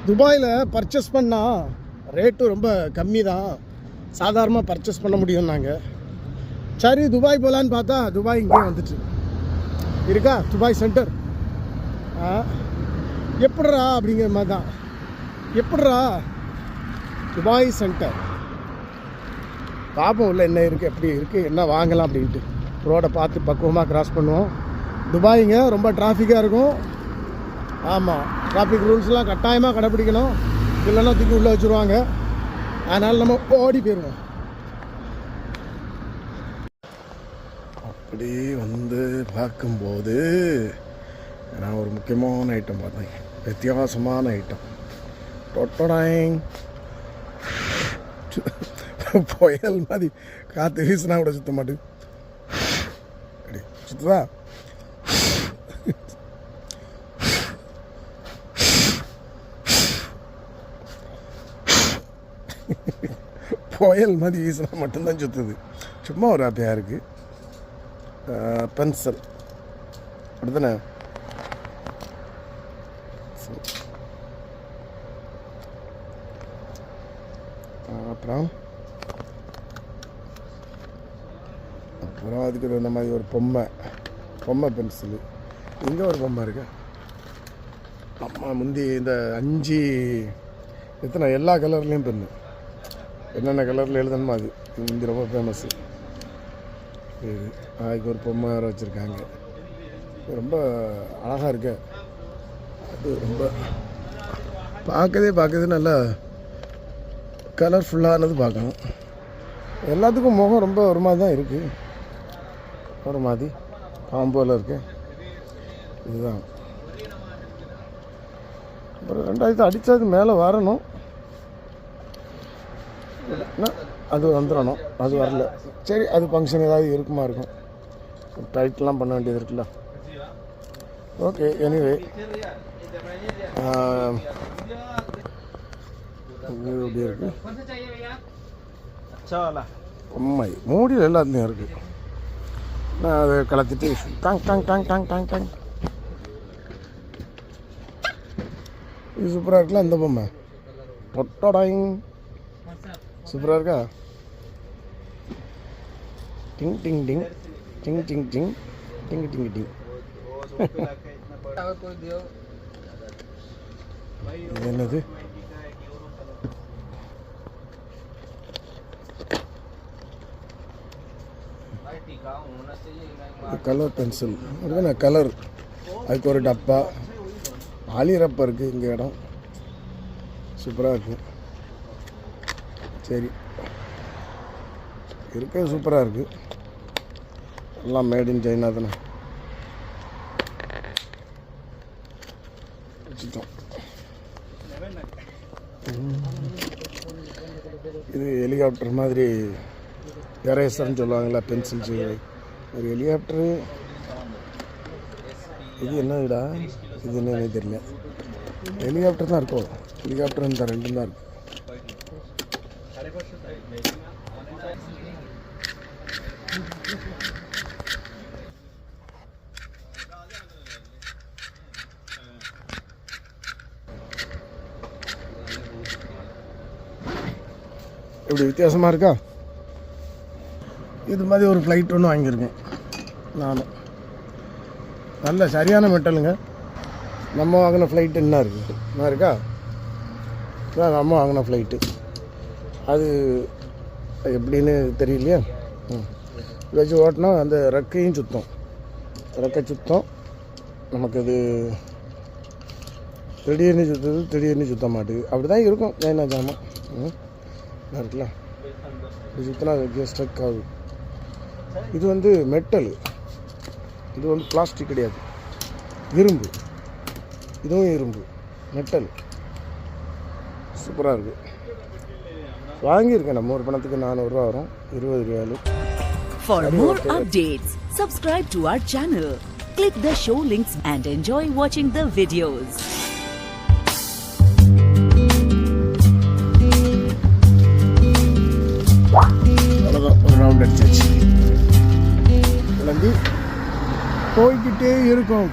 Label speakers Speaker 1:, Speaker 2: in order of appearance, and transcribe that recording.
Speaker 1: துபாயில் பர்ச்சேஸ் பண்ணால் ரேட்டு ரொம்ப கம்மி தான், சாதாரணமாக பர்ச்சேஸ் பண்ண முடியும்னாங்க. சரி துபாய் போகலான்னு பார்த்தா துபாய் இங்கே வந்துட்டு இருக்கா, துபாய் சென்டர். எப்படிரா அப்படிங்கிற மாதிரி தான், எப்படிரா துபாய் சென்டர் பார்ப்போம் உள்ள என்ன இருக்குது, எப்படி இருக்குது, என்ன வாங்கலாம் அப்படின்ட்டு. ரோடை பார்த்து பக்குவமாக கிராஸ் பண்ணுவோம். துபாய்ங்க ரொம்ப டிராஃபிக்காக இருக்கும். ஆமாம், டிராஃபிக் ரூல்ஸ்லாம் கட்டாயமாக கடைப்பிடிக்கணும், இல்லைன்னா தூக்கி உள்ளே வச்சுருவாங்க. அதனால் நம்ம ஓடி போயிடுவோம். அப்படி வந்து பார்க்கும்போது நான் ஒரு முக்கியமான ஐட்டம் பார்த்தேன், வித்தியாசமான ஐட்டம். டொட்டடாயிங் புயல் மாதிரி காற்று வீசினா கூட சுத்த மாட்டேங்குது. அப்படி சுற்றுதா? புயல் மாதிரி வீசினா மட்டும்தான் சுற்றுது, சும்மா ஒரு ஆப்பையாக இருக்குது. பென்சில் அப்படித்தானே. அப்புறம் அதுக்கு இந்த மாதிரி ஒரு பொம்மை பென்சிலு. இங்கே ஒரு பொம்மை இருக்கு. அம்மா முந்தி இந்த 5 எத்தனை எல்லா கலர்லேயும் பெண்ணு, என்னென்ன கலரில் எழுதணுமோ அது முந்தி ரொம்ப ஃபேமஸ்ஸு. இது அதுக்கு ஒரு பொம்மை வேறு வச்சுருக்காங்க, ரொம்ப அழகாக இருக்கு. அது ரொம்ப பார்க்கவே நல்லா கலர்ஃபுல்லானது பார்க்கணும். எல்லாத்துக்கும் முகம் ரொம்ப ஒரு மாதிரி தான் இருக்குது, ஒரு மாதிரி பாம்போல் இருக்குது. இதுதான் அப்புறம் 2000 அடித்தது மேலே வரணும், அது வந்துடணும், அது வரல. சரி, அது ஃபங்க்ஷன் ஏதாவது இருக்குமா இருக்கும், டைட்லாம் பண்ண வேண்டியது இருக்குல்ல. ஓகே, எனிவே எப்படி இருக்கு உண்மை மூடியில் எல்லாத்துலேயும் இருக்குது. நான் அதை கலத்திட்டு டாங் டாங் டாங் டாங் டாங் டாங். இது சூப்பராக இருக்குல்ல இந்த பொம்மை. டொட்டடாயிங் சூப்பராக இருக்கா? டிங் டிங் டிங் டிங் டிங் டிங் டிங் டிங் டிங். இது என்னது? கலர் பென்சில் அதுதானே, கலர். அதுக்கு ஒரு டப்பா, ஆலிரப்பா இருக்குது இங்கே இடம். சூப்பராக இருக்குது. சரி, இருக்க சூப்பராக இருக்குது. எல்லாம் மேட் இன் சைனா தானே. வச்சுட்டோம். இது ஹெலிகாப்டர் மாதிரி எரேசர்னு சொல்லுவாங்களா, பென்சில்ஸ். ஒரு ஹெலிகாப்டரு. இது என்னடா, இது என்னன்னு தெரியல. ஹெலிகாப்டர் தான் இருக்கும், ஹெலிகாப்டர் இந்த 2 தான் இருக்கு. இப்படி வித்தியாசமாக இருக்கா? இது மாதிரி ஒரு ஃப்ளைட் ஒன்று வாங்கியிருக்கேன் நானும். நல்ல சரியான மெட்டலுங்க. நம்ம வாங்கின ஃப்ளைட்டு என்ன இருக்குது, என்ன இருக்கா? இதான் நம்ம வாங்கின ஃப்ளைட்டு. அது எப்படின்னு தெரியலையா? வச்சு ஓட்டினா அந்த ரெக்கையும் சுத்தம், ரெக்கை சுத்தம். நமக்கு அது திடீர்னு சுற்றுது, திடீர்னு சுத்த மாட்டேங்குது. அப்படி தான் இருக்கும் சைனா ஜாமான். இருக்குல்ல, இது சுற்றினா அது ஸ்ட்ரக் ஆகுது. இது வந்து மெட்டல், இது வந்து பிளாஸ்டிக் கிடையாது, இரும்பு. இதுவும் இரும்பு, மெட்டல். சூப்பராக இருக்குது. வாங்கியிருக்கேன். நம்ம ஒரு பணத்துக்கு 400 ரூபா வரும், 20 ரியாலு.
Speaker 2: For more updates, subscribe to our channel, click the show links and enjoy watching the videos.
Speaker 1: போய்கிட்டே இருக்கும்.